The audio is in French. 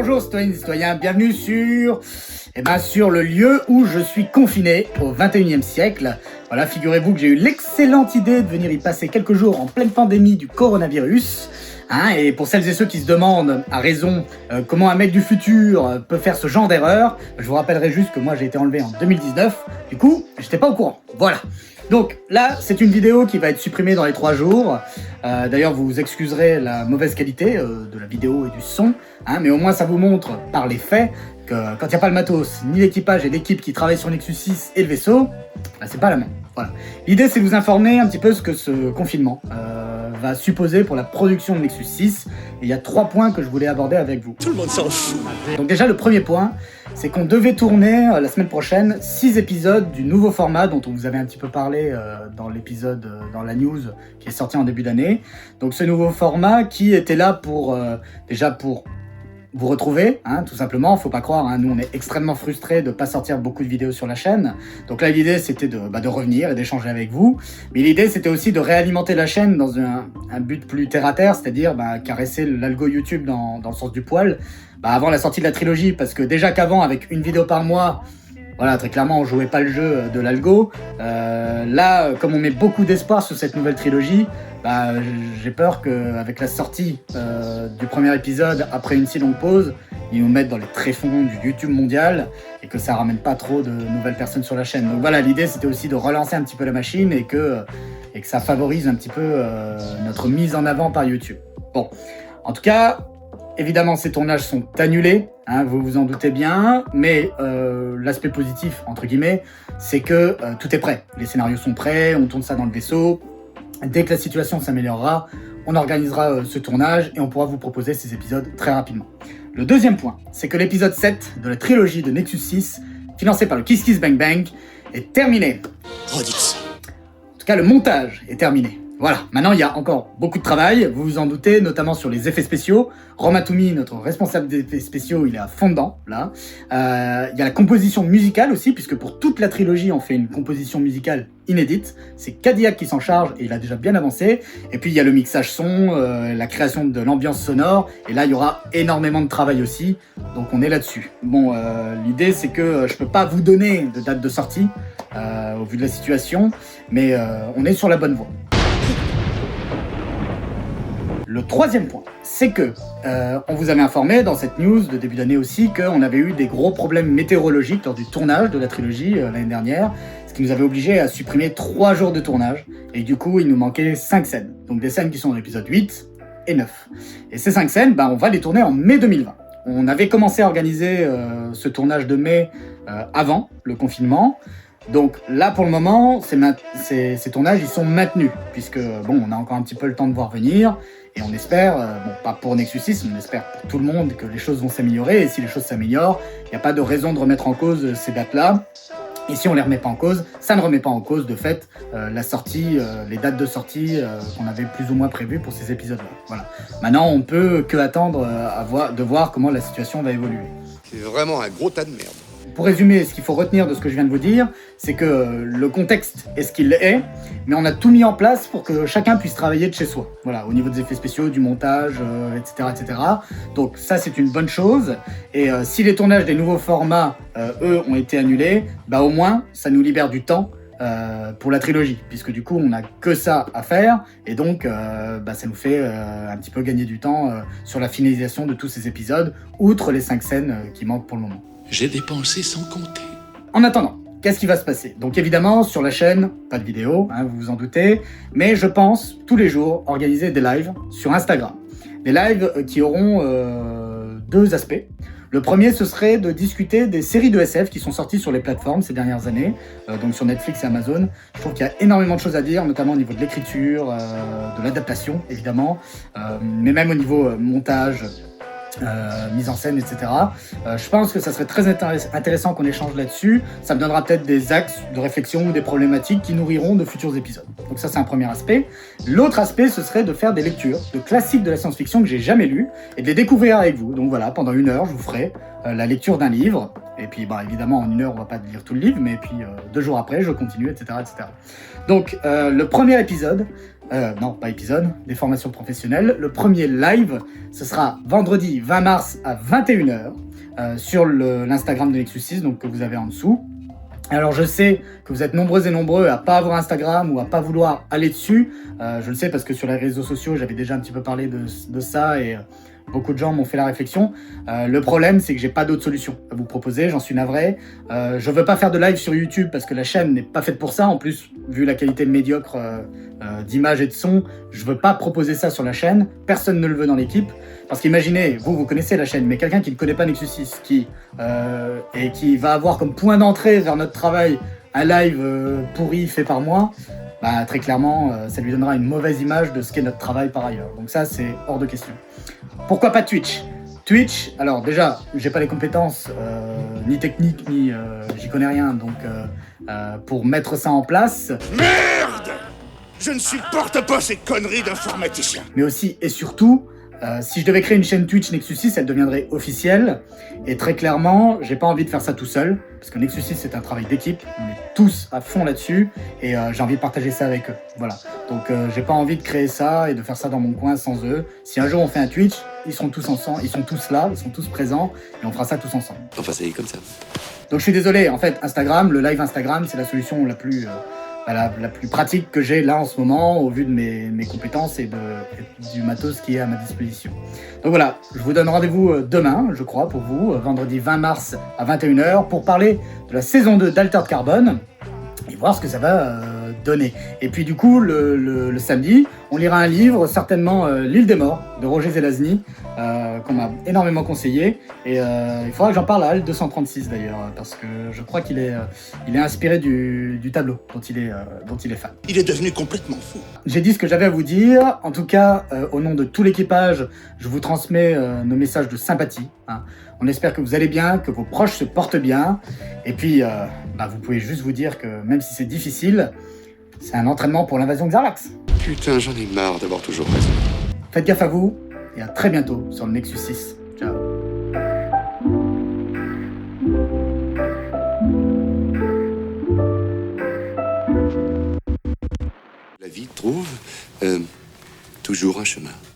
Bonjour citoyennes et citoyens, bienvenue sur le lieu où je suis confiné au 21e siècle. Voilà, figurez-vous que j'ai eu l'excellente idée de venir y passer quelques jours en pleine pandémie du coronavirus. Et pour celles et ceux qui se demandent, à raison, comment un mec du futur peut faire ce genre d'erreur, je vous rappellerai juste que moi j'ai été enlevé en 2019, du coup, j'étais pas au courant. Voilà. Donc là, c'est une vidéo qui va être supprimée dans les 3 jours. D'ailleurs, vous vous excuserez la mauvaise qualité de la vidéo et du son, mais au moins ça vous montre par les faits que quand il n'y a pas le matos, ni l'équipage et l'équipe qui travaillent sur Nexus 6 et le vaisseau, c'est pas la même. Voilà. L'idée, c'est de vous informer un petit peu ce que ce confinement va supposer pour la production de Nexus 6. Et il y a 3 points que je voulais aborder avec vous. Tout le monde s'en fout. Donc déjà, le premier point, c'est qu'on devait tourner la semaine prochaine 6 épisodes du nouveau format dont on vous avait un petit peu parlé dans l'épisode, dans la news qui est sortie en début d'année. Donc ce nouveau format qui était là pour déjà pour vous retrouver, tout simplement. Faut pas croire, nous on est extrêmement frustrés de pas sortir beaucoup de vidéos sur la chaîne. Donc là l'idée c'était de revenir et d'échanger avec vous. Mais l'idée c'était aussi de réalimenter la chaîne dans un but plus terre à terre, c'est-à-dire caresser l'algo YouTube dans le sens du poil. Avant la sortie de la trilogie, parce que déjà qu'avant avec une vidéo par mois, voilà, très clairement on jouait pas le jeu de l'algo. Là, comme on met beaucoup d'espoir sur cette nouvelle trilogie, j'ai peur qu'avec la sortie du premier épisode, après une si longue pause, ils nous mettent dans les tréfonds du YouTube mondial et que ça ramène pas trop de nouvelles personnes sur la chaîne. Donc voilà, l'idée c'était aussi de relancer un petit peu la machine et que ça favorise un petit peu notre mise en avant par YouTube. Bon, en tout cas, évidemment ces tournages sont annulés, vous vous en doutez bien, mais l'aspect positif, entre guillemets, c'est que tout est prêt. Les scénarios sont prêts, on tourne ça dans le vaisseau. Dès que la situation s'améliorera, on organisera ce tournage et on pourra vous proposer ces épisodes très rapidement. Le deuxième point, c'est que l'épisode 7 de la trilogie de Nexus 6, financé par le Kiss Kiss Bang Bang, est terminé. Redix. En tout cas, le montage est terminé. Voilà, maintenant il y a encore beaucoup de travail, vous vous en doutez, notamment sur les effets spéciaux. Roma Toumi, notre responsable d'effets spéciaux, il est à fond dedans, là. Il y a la composition musicale aussi, puisque pour toute la trilogie, on fait une composition musicale inédite. C'est Cadillac qui s'en charge, et il a déjà bien avancé. Et puis il y a le mixage son, la création de l'ambiance sonore, et là il y aura énormément de travail aussi, donc on est là-dessus. Bon, l'idée c'est que je peux pas vous donner de date de sortie, au vu de la situation, mais on est sur la bonne voie. Le troisième point, c'est que on vous avait informé dans cette news de début d'année aussi qu'on avait eu des gros problèmes météorologiques lors du tournage de la trilogie l'année dernière, ce qui nous avait obligé à supprimer 3 jours de tournage, et du coup il nous manquait 5 scènes, donc des scènes qui sont dans l'épisode 8 et 9. Et ces 5 scènes, on va les tourner en mai 2020. On avait commencé à organiser ce tournage de mai avant le confinement. Donc là, pour le moment, ces tournages, ils sont maintenus, puisque on a encore un petit peu le temps de voir venir, et on espère, pas pour Nexus 6, mais on espère pour tout le monde que les choses vont s'améliorer, et si les choses s'améliorent, il n'y a pas de raison de remettre en cause ces dates-là. Et si on les remet pas en cause, ça ne remet pas en cause de fait la sortie, les dates de sortie qu'on avait plus ou moins prévues pour ces épisodes-là. Voilà. Maintenant, on peut que attendre de voir comment la situation va évoluer. C'est vraiment un gros tas de merde. Pour résumer, ce qu'il faut retenir de ce que je viens de vous dire, c'est que le contexte est ce qu'il est, mais on a tout mis en place pour que chacun puisse travailler de chez soi. Voilà, au niveau des effets spéciaux, du montage, etc., etc. Donc ça, c'est une bonne chose. Et si les tournages des nouveaux formats, eux, ont été annulés, au moins, ça nous libère du temps pour la trilogie, puisque du coup, on n'a que ça à faire, et donc ça nous fait un petit peu gagner du temps sur la finalisation de tous ces épisodes, outre les 5 scènes qui manquent pour le moment. J'ai dépensé sans compter. En attendant, qu'est-ce qui va se passer? Donc évidemment, sur la chaîne, pas de vidéo, vous vous en doutez, mais je pense, tous les jours, organiser des lives sur Instagram. Des lives qui auront 2 aspects. Le premier, ce serait de discuter des séries de SF qui sont sorties sur les plateformes ces dernières années, donc sur Netflix et Amazon. Je trouve qu'il y a énormément de choses à dire, notamment au niveau de l'écriture, de l'adaptation, évidemment, mais même au niveau montage, mise en scène, etc. Je pense que ça serait très intéressant qu'on échange là-dessus. Ça me donnera peut-être des axes de réflexion ou des problématiques qui nourriront de futurs épisodes. Donc ça, c'est un premier aspect. L'autre aspect, ce serait de faire des lectures de classiques de la science-fiction que j'ai jamais lus et de les découvrir avec vous. Donc voilà, pendant 1 heure, je vous ferai la lecture d'un livre. Et puis, évidemment, en 1 heure, on va pas lire tout le livre, mais puis 2 jours après, je continue, etc., etc. Donc, le premier épisode Non, pas épisode, des formations professionnelles. Le premier live, ce sera vendredi 20 mars à 21h sur l'Instagram de Nexus 6, donc que vous avez en dessous. Alors je sais que vous êtes nombreux et nombreux à pas avoir Instagram ou à pas vouloir aller dessus. Je le sais parce que sur les réseaux sociaux, j'avais déjà un petit peu parlé de ça et beaucoup de gens m'ont fait la réflexion. Le problème, c'est que j'ai pas d'autre solution à vous proposer, j'en suis navré. Je veux pas faire de live sur YouTube parce que la chaîne n'est pas faite pour ça. En plus, vu la qualité médiocre d'image et de son, je veux pas proposer ça sur la chaîne. Personne ne le veut dans l'équipe. Parce qu'imaginez, vous connaissez la chaîne, mais quelqu'un qui ne connaît pas Nexus 6, et qui va avoir comme point d'entrée vers notre travail un live pourri fait par moi, bah, très clairement, ça lui donnera une mauvaise image de ce qu'est notre travail par ailleurs. Donc ça, c'est hors de question. Pourquoi pas Twitch ? Twitch, alors déjà, j'ai pas les compétences, ni techniques, ni j'y connais rien, donc pour mettre ça en place. Merde! Je ne supporte pas ces conneries d'informaticiens. Mais aussi et surtout, si je devais créer une chaîne Twitch Nexus 6, elle deviendrait officielle. Et très clairement, j'ai pas envie de faire ça tout seul, parce que Nexus 6 c'est un travail d'équipe, on est tous à fond là-dessus, et j'ai envie de partager ça avec eux. Voilà. Donc j'ai pas envie de créer ça et de faire ça dans mon coin sans eux. Si un jour on fait un Twitch, ils seront tous ensemble, ils sont tous là, ils sont tous présents, et on fera ça tous ensemble. Enfin, ça y est comme ça. Donc je suis désolé, en fait, Instagram, le live Instagram, c'est la solution la plus pratique que j'ai là en ce moment, au vu de mes compétences et du matos qui est à ma disposition. Donc voilà, je vous donne rendez-vous demain, je crois, pour vous, vendredi 20 mars à 21h, pour parler de la saison 2 d'Altered Carbon, et voir ce que ça va donner. Et puis du coup, le samedi, on lira un livre, certainement L'île des morts, de Roger Zelazny, qu'on m'a énormément conseillé. Et il faudra que j'en parle à Al 236 d'ailleurs, parce que je crois qu'il est inspiré du tableau dont il est fan. Il est devenu complètement fou. J'ai dit ce que j'avais à vous dire. En tout cas, au nom de tout l'équipage, je vous transmets nos messages de sympathie. Hein. On espère que vous allez bien, que vos proches se portent bien. Et puis, vous pouvez juste vous dire que même si c'est difficile, c'est un entraînement pour l'invasion Xarlax. Putain, j'en ai marre d'avoir toujours raison. Faites gaffe à vous, et à très bientôt sur le Nexus 6. Ciao. La vie trouve toujours un chemin.